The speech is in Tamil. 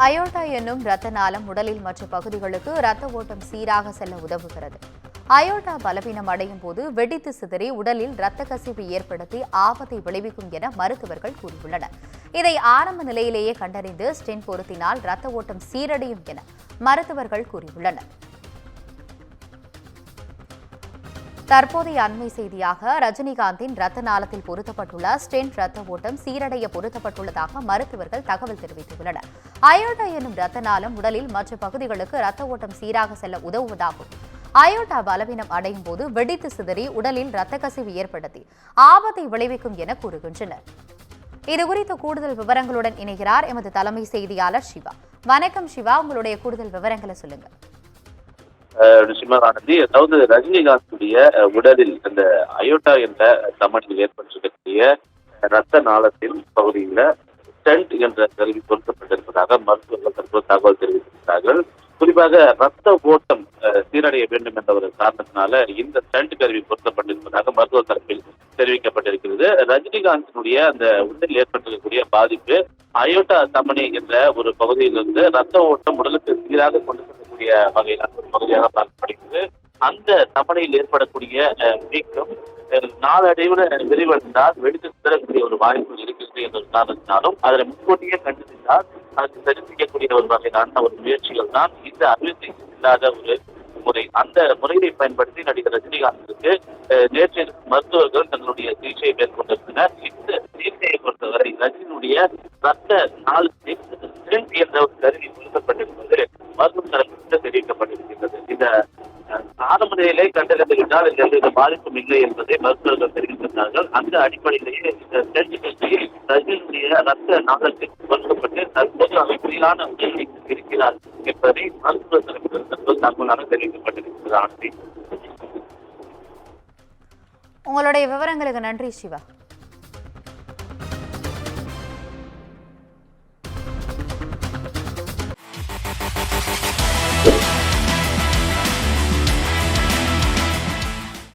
அயோட்டா என்னும் இரத்த நாளம் உடலில் மற்ற பகுதிகளுக்கு இரத்த ஓட்டம் சீராக செல்ல உதவுகிறது. அயோட்டா பலவீனம் அடையும் போது வெடித்து சிதறி உடலில் இரத்த கசிவு ஏற்படுத்தி ஆபத்தை விளைவிக்கும் என மருத்துவர்கள் கூறியுள்ளனர். இதை ஆரம்ப நிலையிலேயே கண்டறிந்து ஸ்டென்ட் பொருத்தினால் இரத்த ஓட்டம் சீரடையும் என மருத்துவர்கள் கூறியுள்ளனர். தற்போதைய அண்மை செய்தியாக ரஜினிகாந்தின் இரத்த நாளத்தில் பொருத்தப்பட்டுள்ள ஸ்டென்ட் இரத்த ஓட்டம் சீரடைய பொருத்தப்பட்டுள்ளதாக மருத்துவர்கள் தகவல் தெரிவித்துள்ளனர். அயோட்டா என்னும் இரத்த நாளம் உடலில் மற்ற பகுதிகளுக்கு இரத்த ஓட்டம் சீராக செல்ல உதவுவதாகும். அயோட்டா பலவீனம் அடையும் போது வெடித்து சிதறி உடலில் இரத்த கசிவு ஏற்படுத்தி ஆபத்தை விளைவிக்கும் என கூறுகின்றனர். இதுகுறித்த கூடுதல் விவரங்களுடன் இணைகிறார் எமது தலைமை செய்தியாளர் சிவா. வணக்கம் சிவா, உங்களுடைய கூடுதல் விவரங்களை சொல்லுங்க. ஆனந்தி, அதாவது ரஜினிகாந்துடைய உடலில் அந்த அயோட்டா என்ற தமனில் ஏற்பட்டிருக்கக்கூடிய ரத்த நாளத்தின் பகுதியில ஸ்டென்ட் என்ற கருவி பொருத்தப்பட்டிருப்பதாக மருத்துவர்கள் தற்போது தகவல் தெரிவித்திருக்கிறார்கள். குறிப்பாக ரத்த ஓட்டம் சீரடைய வேண்டும் என்ற ஒரு காரணத்தினால இந்த ஸ்டென்ட் கருவி பொருத்தப்பட்டிருப்பதாக மருத்துவ தரப்பில் தெரிவிக்கப்பட்டிருக்கிறது. ரஜினிகாந்தினுடைய அந்த உடலில் ஏற்பட்டிருக்கக்கூடிய பாதிப்பு அயோட்டா தமனி என்ற ஒரு பகுதியிலிருந்து ரத்த ஓட்டம் உடலுக்கு சீராக கொண்டு செல்லக்கூடிய வகையிலான ஒரு பகுதியாக பார்க்கப்படுகிறது. அந்த தமனையில் ஏற்படக்கூடிய வீக்கம் நாளடைவில் விரிவடைந்தால் வெடித்து சிதறக்கூடிய ஒரு வாய்ப்பு இருக்கிறது என்ற ஒரு காரணத்தினாலும் அதனை முன்கூட்டியே கண்டுபிடித்தால் அது சரி செய்யக்கூடிய ஒரு வகையிலான ஒரு முயற்சிகள் தான் இந்த அபிவிருத்தி இல்லாத ஒரு முறை. அந்த முறையை பயன்படுத்தி நடிகர் ரஜினிகாந்திற்கு நேற்று மருத்துவர்கள் தங்களுடைய சிகிச்சையை மேற்கொண்டிருந்தனர். இந்த சிகிச்சையை பொறுத்தவரை ரஜினியுடைய ரத்த நாளத்தில் என்ற ஒரு கருவி பொருத்தப்பட்டிருப்பது மருத்துவ தரப்பிற்கு தெரிவிக்கப்பட்டிருக்கின்றது. இந்த ஆரம்ப நிலையிலே கண்டறிந்துவிட்டால் எந்தவித பாதிப்பும் இல்லை என்பதை மருத்துவர்கள் தெரிவித்திருந்தார்கள். அந்த அடிப்படையிலேயே இந்த ரஜினியுடைய ரத்த நாளத்தில் பொருத்தப்பட்டு தற்போது அமைப்பிலான இருக்கிறார் என்பதை மருத்துவ தரப்பில் தகவலாக தெரிவிக்கப்பட்டிருக்கிறது. உங்களுடைய விவரங்களுக்கு நன்றி சிவா.